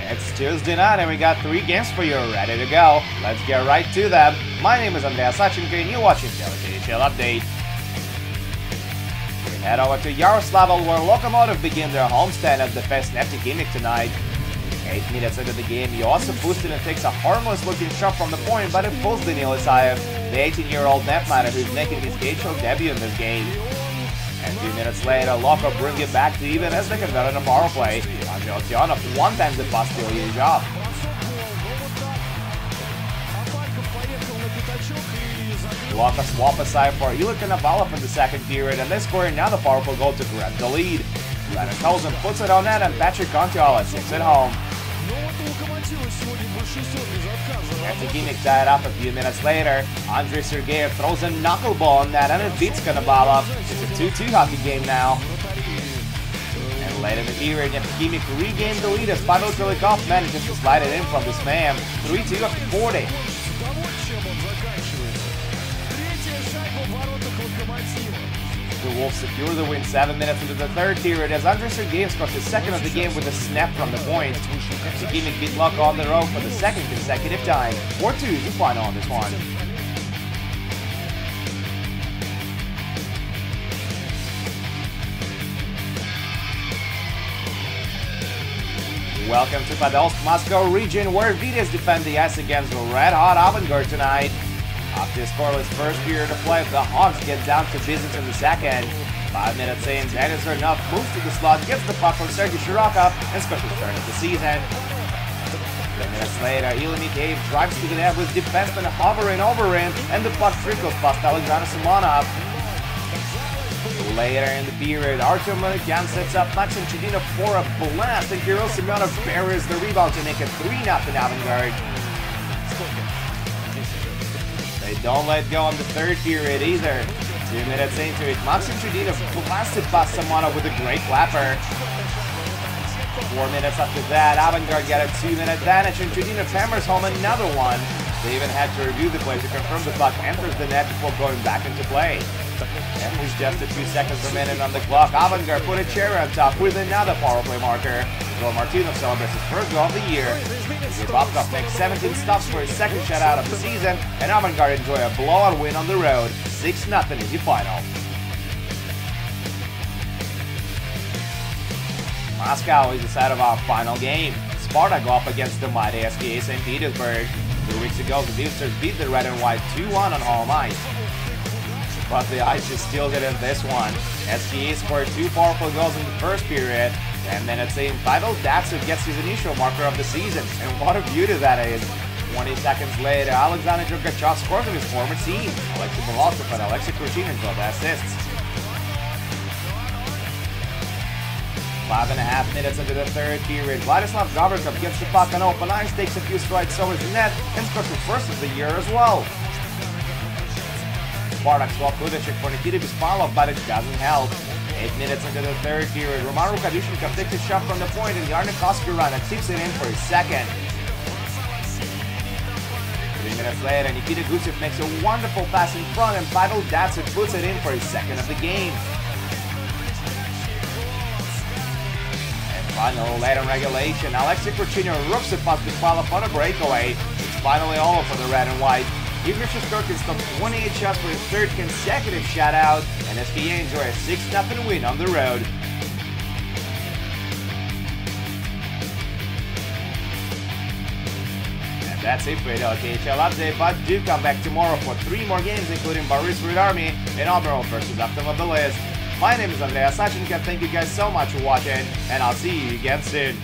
It's Tuesday night and we got 3 games for you ready to go. Let's get right to them. My name is Andreas Sachenko and you're watching the KHL Update. We head over to Yaroslavl where Lokomotiv begin their homestand at the St Petersburg tonight. 8 minutes into the game, Yaroslavl boosted and takes a harmless looking shot from the point, but it pulls Dynamo, the 18-year-old netminder who's making his KHL debut in this game. And 2 minutes later, Loko bring it back to even as they convert on a power play. Andreas one-times the pass to a job. Loko swap aside for Ilya Konovalov in the second period, and they score another powerful goal to grab the lead. Leonard Tolson puts it on net, and Patrick Contiala takes it home. After Gimmick tied up a few minutes later, Andrei Sergeyev throws a knuckleball on net and it beats Konovalov. It's a 2-2 hockey game now. And late in the period, Gimmick regained the lead as Pavel Kulikov manages to slide it in from this man. 3-2 after 40. The Wolves secure the win 7 minutes into the third period as Andrei Sergeyev scores his second of the game with a snap from the point. The Gimmick beat Loko on the road for the second consecutive time. 4-2 is the final on this one. Welcome to Podolsk, Moscow region where Vitas defend the ice against the red-hot Avangard tonight. After a scoreless first period of play, the Hawks get down to business in the second. 5 minutes in, Dennis Ernov moves to the slot, gets the puck from Sergei Shirokov, and scores his third of the season. 3 minutes later, Ilya Mikheyev drives to the net with defensemen hovering over him, and the puck trickles past Alexander Simonov. Later in the period, Artem Manukyan sets up Maxim Chudinov for a blast, and Kirill Semyonov buries the rebound to make it 3-0 Avangard. They don't let go in the third period either. 2 minutes into it, Maxim Chudinov blasted past Simonov with a great flapper. 4 minutes after that, Avangard got a 2-minute advantage and Chudinov hammers home another one. They even had to review the play to confirm the puck enters the net before going back into play. And with just a 2 seconds remaining on the clock, Avangard put a cherry on top with another power play marker. Will Martinov celebrates his first goal of the year. Rybakov makes 17 stops for his second shutout of the season, and Avangard enjoy a blowout win on the road. 6-0 is the final. Moscow is the site of our final game. Sparta go up against the mighty SKA St Petersburg. 2 weeks ago, the Vitas beat the red and white 2-1 on home ice. But the ice is still good in this one. SKA scored 2 powerful goals in the first period, and then at same Pavel Datsuk gets his initial marker of the season, and what a beauty that is. 20 seconds later, Alexander Drugachov scores with his former team. Alexei Bolotov and Alexei Krushin enjoy the assists. 5.5 minutes into the third period, Vladislav Gavrikov gets the puck on open ice, takes a few strides over the net, and scores his first of the year as well. Spartak swap Kudacek for Nikita Bispalov, but it doesn't help. 8 minutes into the third period, Roman Rukadushenkov takes a shot from the point, and Yarnik Koskirana tips it in for his second. 3 minutes later, Nikita Gusev makes a wonderful pass in front, and Pavel Datsuk puts it in for his second of the game. And finally, late in regulation, Alexei Krushin rooks it past Bispalov on a breakaway. It's finally over for the red and white. Igor Shosturkin stopped 28 shots for his third consecutive shutout, and SKA enjoy a 6-0 win on the road. And that's it for the KHL update, but do come back tomorrow for 3 more games, including Boris Red Army and Oberol versus Automobilist. My name is Andreas Sachenko, thank you guys so much for watching, and I'll see you again soon.